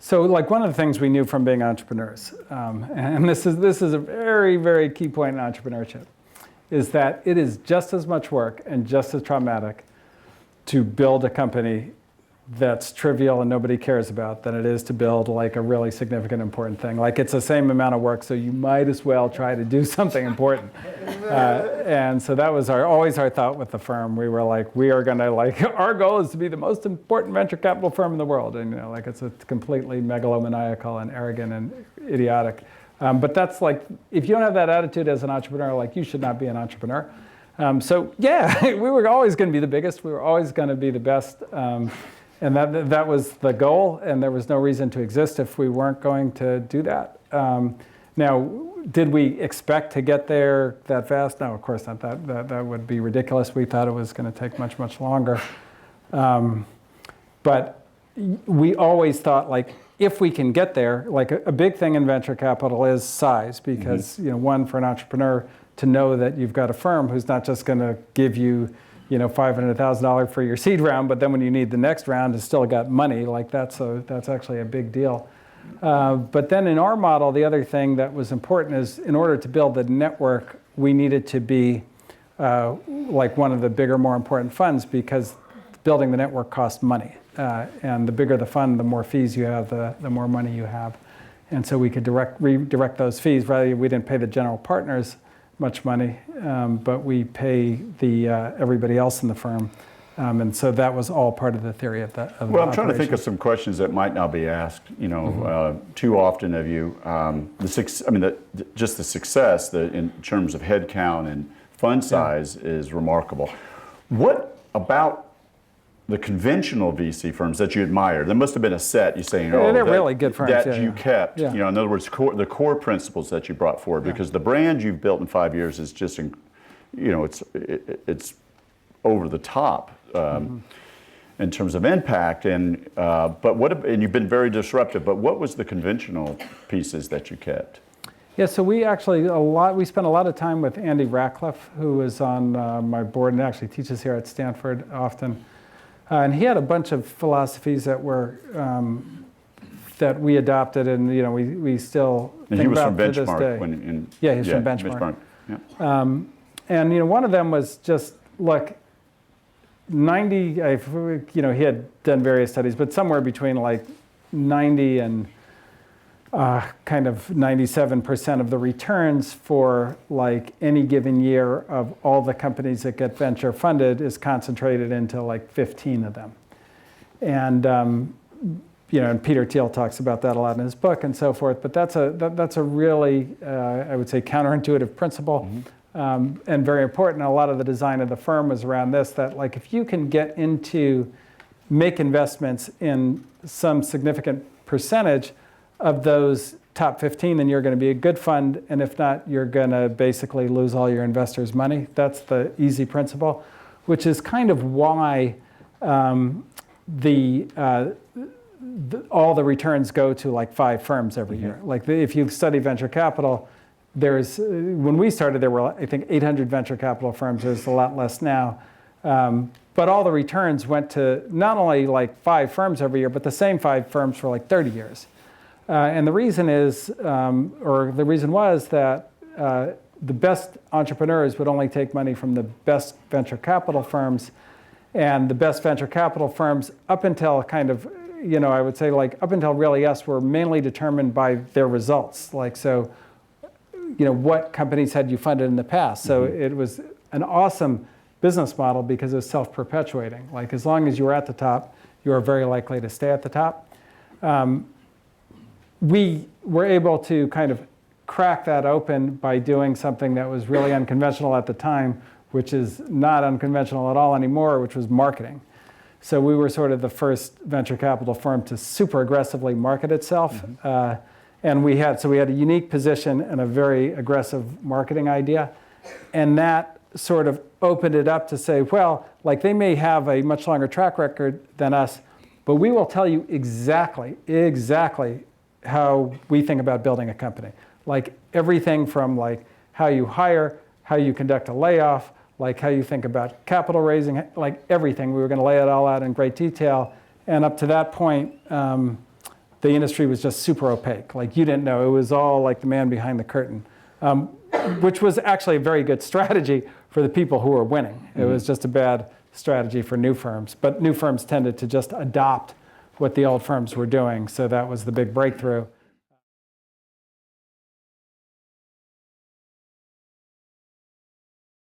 So like one of the things we knew from being entrepreneurs, and this is a very, very key point in entrepreneurship, is that it is just as much work and just as traumatic to build a company that's trivial and nobody cares about than it is to build like a really significant, important thing. Like it's the same amount of work, so you might as well try to do something important. And so that was always our thought with the firm. We were like, we are gonna our goal is to be the most important venture capital firm in the world. And like it's a completely megalomaniacal and arrogant and idiotic. But that's like, if you don't have that attitude as an entrepreneur, like you should not be an entrepreneur. So yeah, we were always gonna be the biggest. We were always gonna be the best. And that was the goal, and there was no reason to exist if we weren't going to do that. Now, did we expect to get there that fast? No, of course not. That would be ridiculous. We thought it was going to take much, much longer. But we always thought, like, if we can get there, like a big thing in venture capital is size, because one, for an entrepreneur to know that you've got a firm who's not just going to give you $500,000 for your seed round, but then when you need the next round, it's still got money. Like that's actually a big deal. But then in our model, the other thing that was important is in order to build the network, we needed to be like one of the bigger, more important funds, because building the network costs money. And the bigger the fund, the more fees you have, the more money you have. And so we could redirect those fees. Rather, we didn't pay the general partners much money, but we pay everybody else in the firm. And so that was all part of the theory of the Well, I'm trying to think of some questions that might not be asked, too often of you. Just the success in terms of head count and fund size is remarkable. What about the conventional VC firms that you admire? There must have been a set you saying, they're really good firms that you kept. Yeah. In other words, the core principles that you brought forward, because the brand you've built in 5 years is just, it's over the top in terms of impact. And and you've been very disruptive. But what was the conventional pieces that you kept? Yeah, so we spent a lot of time with Andy Ratcliffe, who is on my board and actually teaches here at Stanford often. And he had a bunch of philosophies that we adopted, and we still think about to this day. Yeah, he's from Benchmark. Yeah. And one of them was just look. 90. He had done various studies, but somewhere between like 90 and kind of 97% of the returns for like any given year of all the companies that get venture funded is concentrated into like 15 of them. And and Peter Thiel talks about that a lot in his book and so forth. But that's a really I would say counterintuitive principle, and very important. A lot of the design of the firm was around this, that like if you can get into make investments in some significant percentage of those top 15, then you're going to be a good fund, and if not, you're going to basically lose all your investors' money. That's the easy principle, which is kind of why all the returns go to like 5 firms every year. Like if you study venture capital, when we started, there were I think 800 venture capital firms. There's a lot less now. But all the returns went to not only like 5 firms every year, but the same 5 firms for like 30 years. And the reason was that the best entrepreneurs would only take money from the best venture capital firms, and the best venture capital firms up until kind of, I would say like up until really us were mainly determined by their results. Like, so, what companies had you funded in the past? So it was an awesome business model because it was self-perpetuating. Like as long as you were at the top, you were very likely to stay at the top. We were able to kind of crack that open by doing something that was really unconventional at the time, which is not unconventional at all anymore, which was marketing. So we were sort of the first venture capital firm to super aggressively market itself. And we had a unique position and a very aggressive marketing idea. And that sort of opened it up to say, well, like they may have a much longer track record than us, but we will tell you exactly how we think about building a company. Like everything from like how you hire, how you conduct a layoff, like how you think about capital raising, like everything. We were going to lay it all out in great detail. And up to that point, the industry was just super opaque. Like you didn't know. It was all like the man behind the curtain, which was actually a very good strategy for the people who were winning. It was just a bad strategy for new firms. But new firms tended to just adopt what the old firms were doing. So that was the big breakthrough.